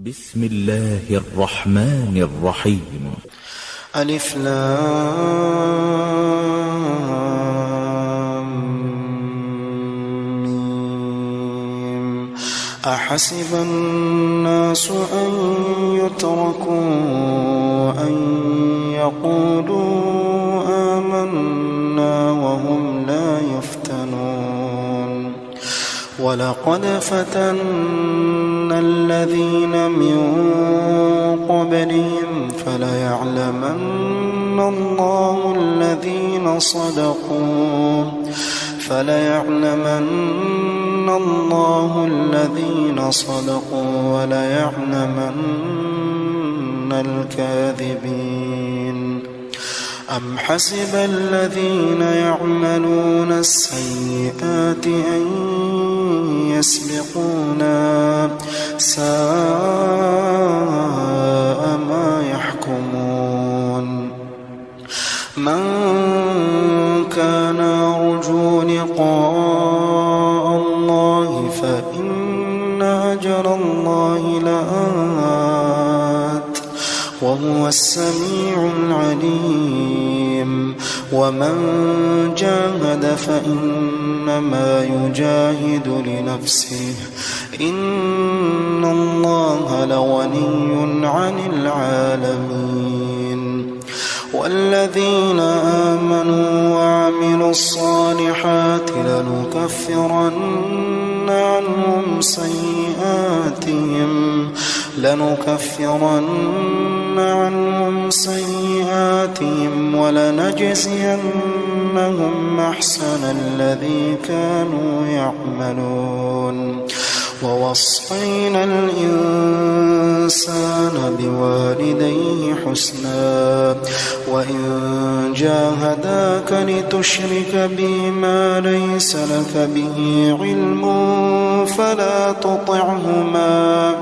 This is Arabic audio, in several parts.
بسم الله الرحمن الرحيم. ألف لام ميم. أحسب الناس أن يتركوا أن يقولوا آمنا وهم لا يفتنون. ولقد فتنا الذين من قبلهم فليعلمن الله الذين صدقوا وليعلمن الكاذبين. أم حسب الذين يعملون السيئات أن يسبقونا ساء ما يحكمون. من كان يرجو لقاء الله فإن أجل الله لآت وهو السميع العليم. ومن جاهد فإنما يجاهد لنفسه إن الله لغني عن العالمين. والذين آمنوا وعملوا الصالحات لنكفرن عنهم سيئاتهم ولنجزينهم أحسن الذي كانوا يعملون. ووصينا الإنسان بوالديه حسنا وإن جاهداك لتشرك بي ما ليس لك به علم فلا تطعهما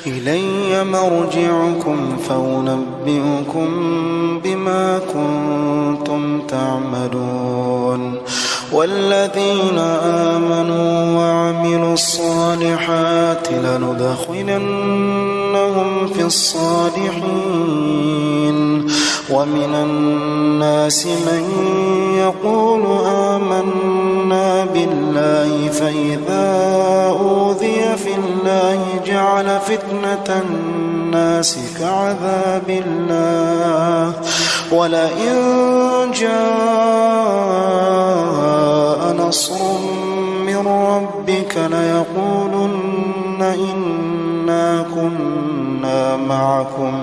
إلي مرجعكم فأنبئكم بما كنتم تعملون. والذين آمنوا وعملوا الصالحات لندخلنهم في الصالحين. ومن الناس من يقول آمنا بالله فإذا أوذي في الله جعل فتنة الناس كعذاب الله ولئن جاء نصر من ربك ليقولن إنا كنا معكم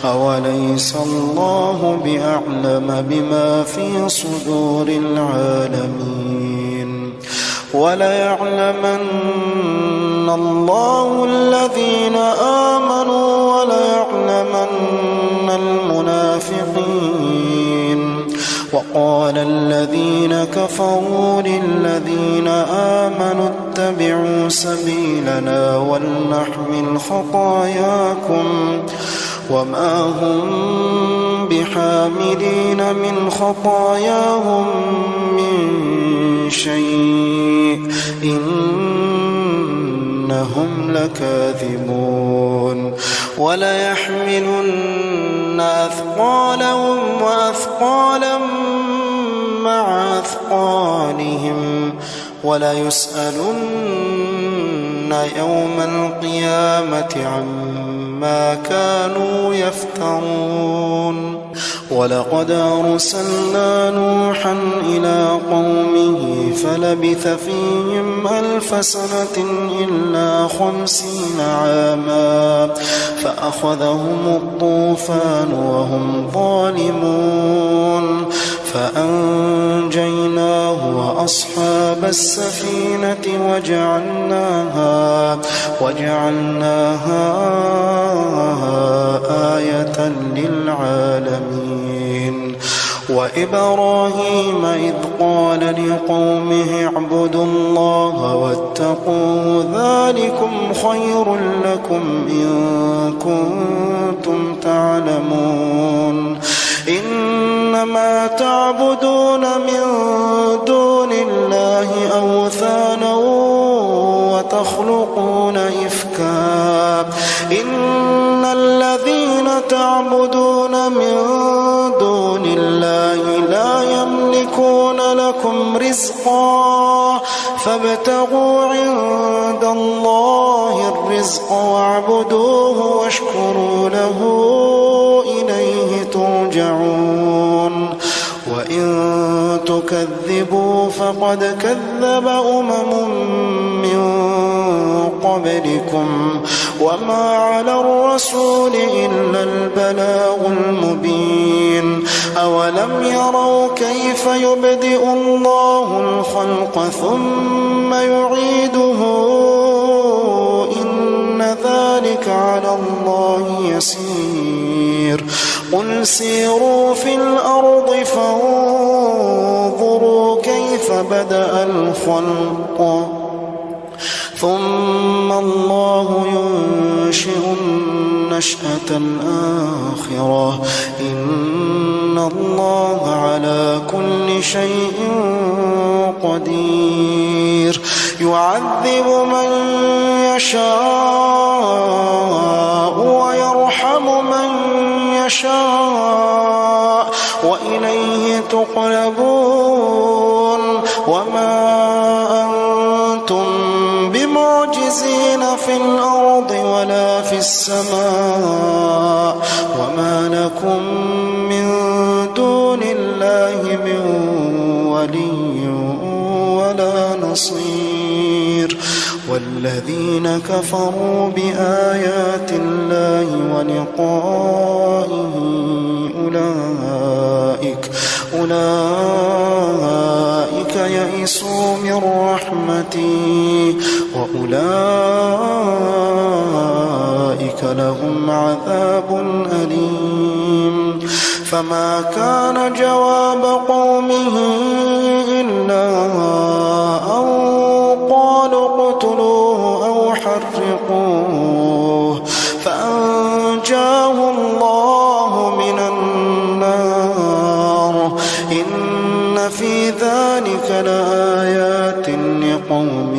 أوليس الله بأعلم بما في صدور العالمين. وليعلمن الله الذين آمنوا وليعلمن المنافقين. وقال الذين كفروا للذين آمنوا اتبعوا سبيلنا ولنحمل خطاياكم وما هم بحاملين من خطاياهم من شيء إنهم لكاذبون. وليحملن أثقالهم وأثقالا مع أثقالهم وليسألن يوم القيامة عما كانوا يفترون. ولقد أرسلنا نوحا إلى قومه فلبث فيهم 1000 سنة إلا 50 عاما فأخذهم الطوفان وهم ظالمون فأنجيناه وأصحاب السفينة وجعلناها آية للعالمين. وإبراهيم إذ قال لقومه اعبدوا الله واتقوه ذلكم خير لكم إن كنتم تعلمون. إنما تعبدون من دون الله أوثانا وتخلقون إفكا إن الذين تعبدون من دون الله لا يملكون لكم رزقا فابتغوا عند الله الرزق واعبدوه واشكروا له إليه ترجعون وإن تكذبوا فقد كذب من قبلكم وما على الرسول إلا البلاغ المبين أولم يروا كيف يبدئ الله الخلق ثم يعيده إن ذلك على الله يسير قل سيروا في الأرض فانظروا كيف بدأ الخلق ثم الله ينشئ النشأة الآخرة إن الله على كل شيء قدير يعذب من يشاء ويرحم من يشاء وإليه تقلبون وما أنتم بمعجزين في الأرض ولا في السماء وما لكم من دون الله من ولي ولا نصير والذين كفروا بآيات الله ولقائه أولئك يئسوا من رحمتي وأولئك لهم عذاب أليم فما كان جواب قومه إلا أن قالوا اقتلوه أو حرقوه فأنجاه الله من النار إن في ذلك لآيات لقوم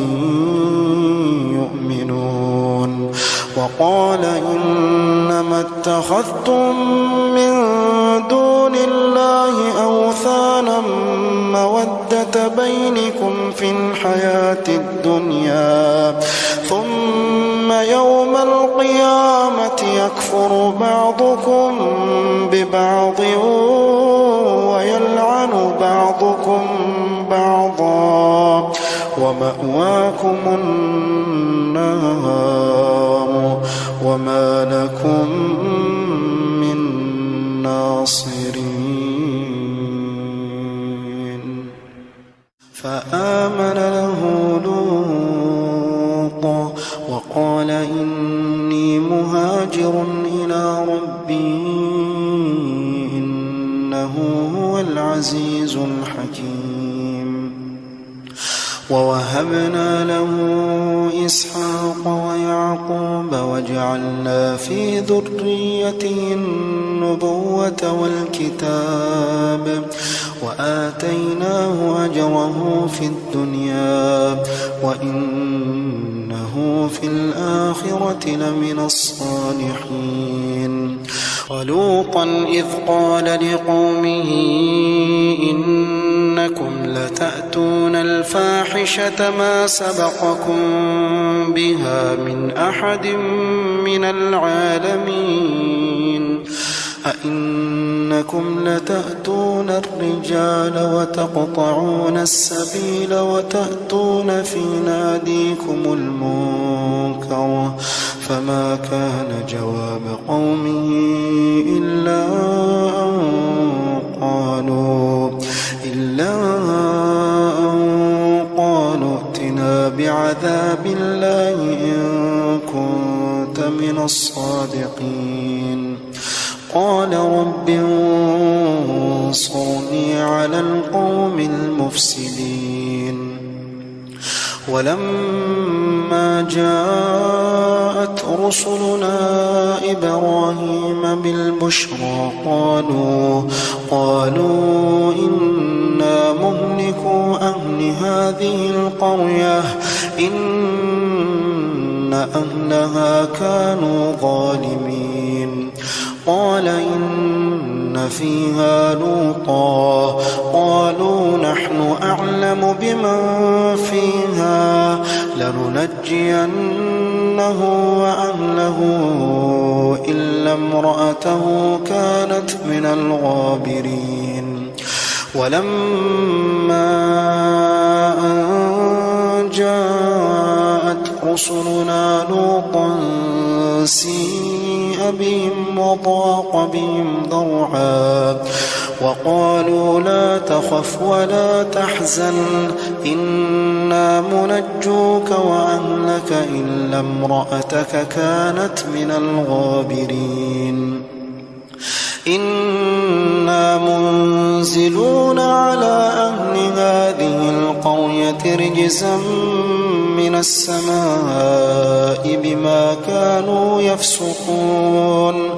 يؤمنون وقال إنما اتخذتم من دون الله أوثانا مودة بينكم في الحياة الدنيا ثم يوم القيامة يكفر بعضكم ببعض ويلعن بعضكم بعضا ومأواكم النار وما لكم من ناصرين فآمن له لوط وقال إني مهاجر إلى ربي إنه هو العزيز الحكيم ووهبنا له إسحاق ويعقوب وجعلنا في ذريته النبوة والكتاب وآتيناه أجره في الدنيا وإنه في الآخرة لمن الصالحين ولوطا إذ قال لقومه إنكم لتأتون الفاحشة ما سبقكم بها من أحد من العالمين أئنكم لتأتون الرجال وتقطعون السبيل وتأتون في ناديكم المنكر فما كان جواب قومه إلا أن قالوا ائتنا بعذاب الله إن كنت من الصادقين قال رب انصرني على القوم المفسدين ولما جاءت رسلنا إبراهيم بالبشرى قالوا إنا مهلكو أهل هذه القرية إن أهلها كانوا ظالمين. قال إن فيها لوطا قالوا نحن أعلم بمن فيها لننجينه وأهله إلا امرأته كانت من الغابرين. ولما أن جاءت رسلنا لوطا سيء بهم وضاق بهم ذرعا وقالوا لا تخف ولا تحزن إنا منجوك وأهلك إلا امرأتك كانت من الغابرين. إنا منزلون على أهل هذه القرية رجزا من السماء بما كانوا يفسقون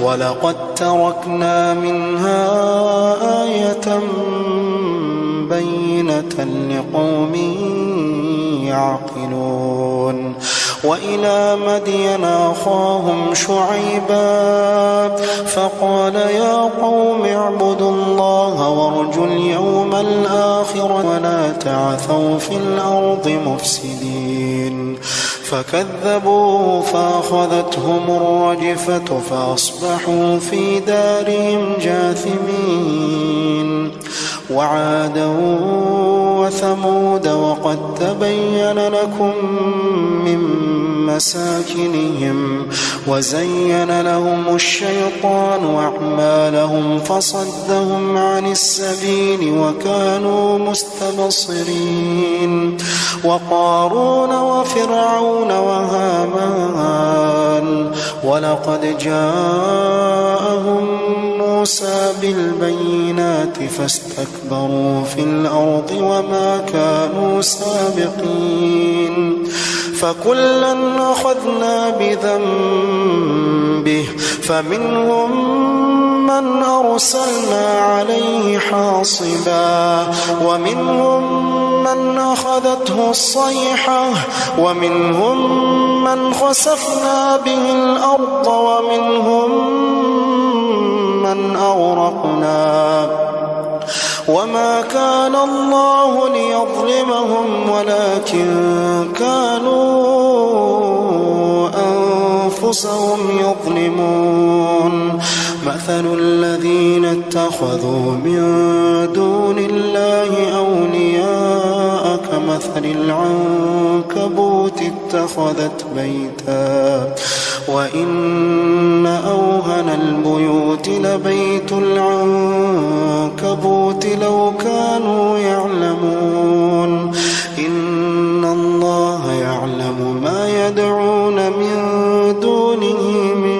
ولقد تركنا منها آية بينة لقوم يعقلون. وإلى مدين أخاهم شعيبا فقال يا قوم اعبدوا الله وارجوا اليوم الآخر ولا تعثوا في الأرض مفسدين. فكذبوا فأخذتهم الرجفة فأصبحوا في دارهم جاثمين. وعادا وثمود وقد تبين لكم من مساكنهم وزين لهم الشيطان أعمالهم فصدهم عن السبيل وكانوا مستبصرين. وقارون وفرعون وهامان ولقد جاءهم موسى بالبينات فاستكبروا في الأرض وما كانوا سابقين. فكلا أخذنا بذنبه فمنهم من أرسلنا عليه حاصبا ومنهم من أخذته الصيحة ومنهم من خسفنا به الأرض ومنهم من أغرقنا. وما كان الله ليظلمهم ولكن كانوا أنفسهم يظلمون. مثل الذين اتخذوا من دون الله أولياء كمثل العنكبوت اتخذت بيتا وإن أوهن البيوت لبيت العنكبوت لو كانوا يعلمون. إن الله يعلم ما يدعون من دونه من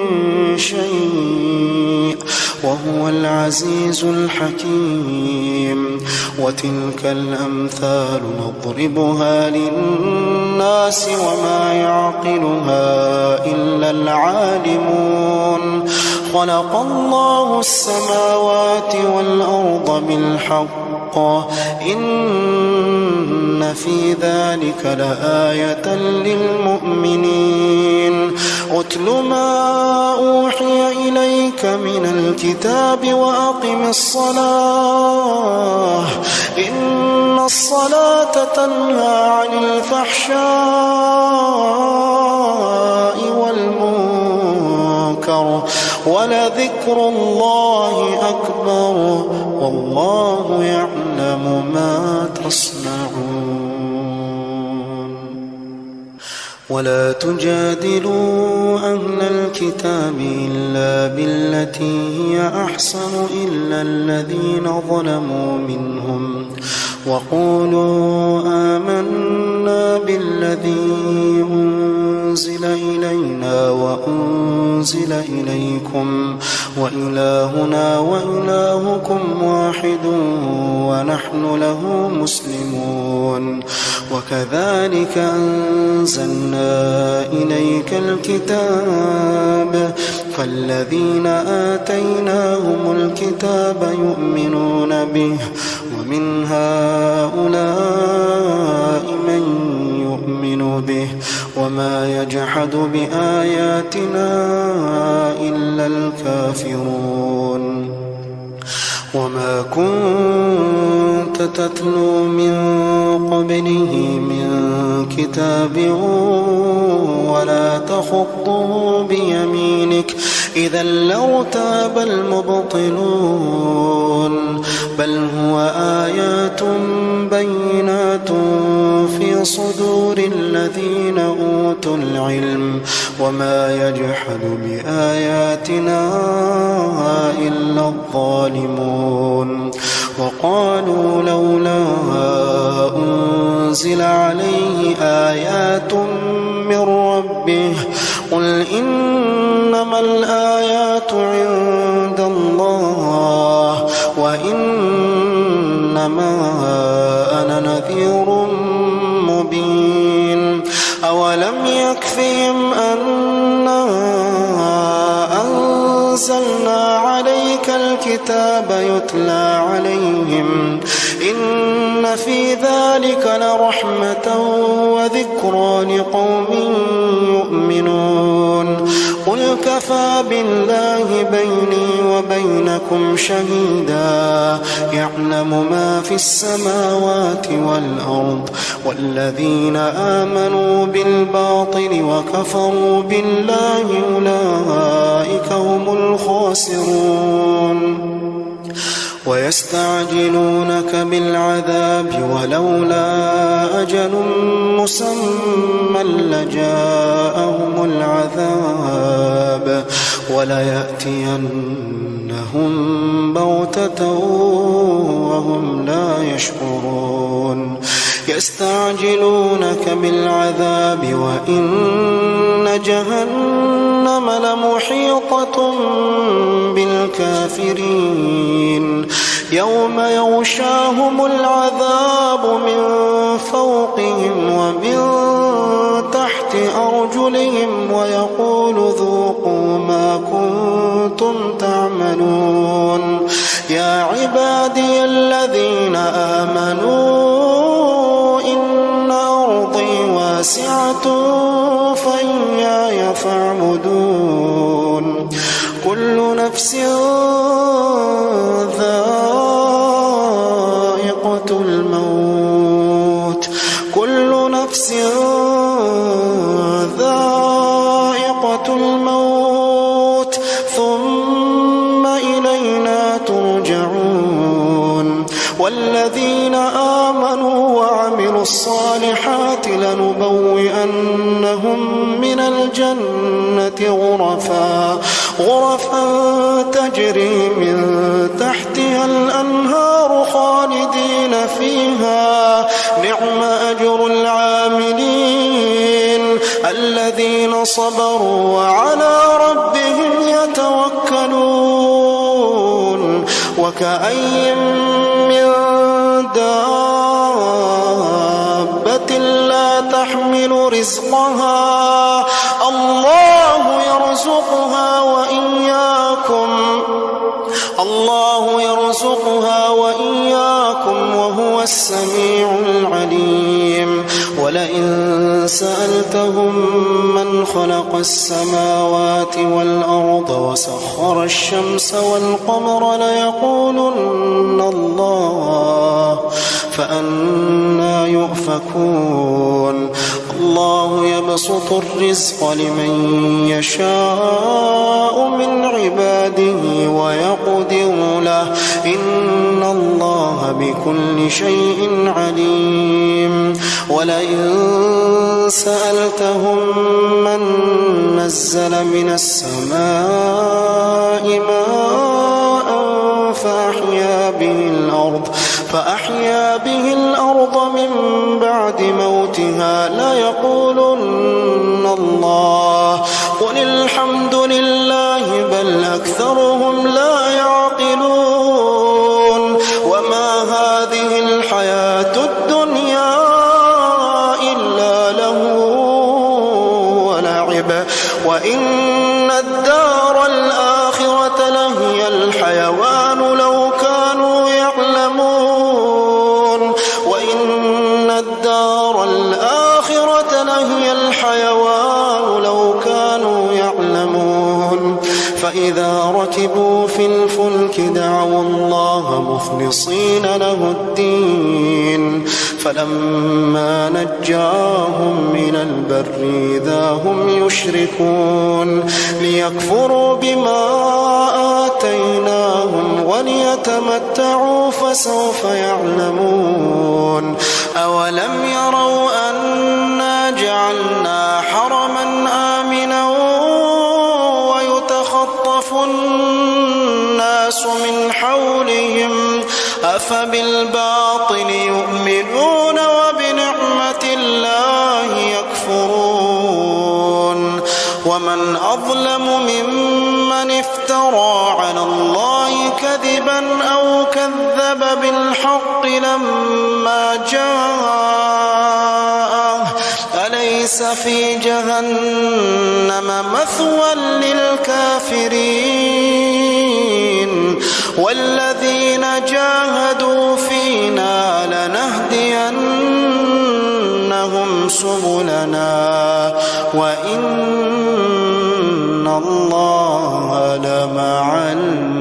شيء وهو العزيز الحكيم. وتلك الأمثال نضربها للناس وما يعقلها إلا العالمون. خلق الله السماوات والأرض بالحق إن في ذلك لآية للمؤمنين. أتل ما أوحي إليك من الكتاب وأقم الصلاة إن الصلاة تنهى عن الفحشاء والمنكر ولذكر الله أكبر والله يعلم ما تصنعون. ولا تجادلوا أهل الكتاب إلا بالتي هي أحسن إلا الذين ظلموا منهم وقولوا آمنا بالذي أنزل إلينا وأنزل إليكم وإلهنا وإلهكم واحد ونحن له مسلمون. وكذلك أنزلنا إليك الكتاب فالذين آتيناهم الكتاب يؤمنون به ومن هؤلاء من يؤمن به وما يجحد بآياتنا إلا الكافرون وما كنت تتلو من قبله من كتاب ولا تخطه بيمينك إذا لارتاب المبطلون بل هو آيات بينات في صدور الذين أوتوا العلم وما يجحد بآياتنا إلا الظالمون وقالوا لولا أنزل عليه آيات من ربه قل إنما الآيات عند الله وإنما أنا نذير مبين أولم يكفهم أنا أنزلنا عليك الكتاب يتلى عليهم إن في ذلك لرحمة وذكرى لقوم يؤمنون قل كفى بالله بيني وبينكم شهيدا يعلم ما في السماوات والأرض والذين آمنوا بالباطل وكفروا بالله أولئك هم الخاسرون ويستعجلونك بالعذاب ولولا أجل مسمى لجاءهم العذاب وليأتينهم بغتة وهم لا يشعرون يستعجلونك بالعذاب وإن جهنم لمحيطة بالكافرين يوم يغشاهم العذاب من فوقهم ومن تحت أرجلهم ويقول ذوقوا ما كنتم تعملون يا عبادي الذين آمنوا إن أرضي واسعة فإياي فاعبدون كل نفس ذائقة الموت كل نفس ذائقة الموت ثم إلينا ترجعون والذين آمنوا وعملوا الصالحات لنبوئنهم من الجنة غرفا تجري من تحتها الأنهار خالدين فيها نعم أجر العاملين الذين صبروا وعلى ربهم يتوكلون وكأي من دابة لا تحمل رزقها الله يرزقها وإياكم وهو السميع العليم ولئن سألتهم من خلق السماوات والأرض وسخر الشمس والقمر ليقولن الله فأنى يؤفكون الله يبسط الرزق لمن يشاء من عباده ويقدر له إن الله بكل شيء عليم ولئن سألتهم من نزل من السماء ماء فأحيا به الأرض من بعد موتها ليقولن الله قل الحمد لله بل أكثرهم لا يعقلون وما هذه الحياة الدنيا إلا لهو ولعب وإن الدار الآخرة لهي الحيوان لو كانوا يعلمون وإن الدار الآخرة لهي الحيوان يعلمون فإذا ركبوا في الفلك دعوا الله مخلصين له الدين فلما نجاهم إلى البر إذا هم يشركون ليكفروا بما آتيناهم وليتمتعوا فسوف يعلمون أولم يروا أنا جعلنا حرما آمنا ويتخطف الناس من حولهم أفبالباطل يؤمنون وبنعمة الله يكفرون ومن أظلم ممن افترى على الله كذبا أو كذب بالحق لما جاءه أليس في جهنم مثوى للكافرين والذين جاهدوا فينا لنهدينهم سبلنا وإن الله لمع المحسنين.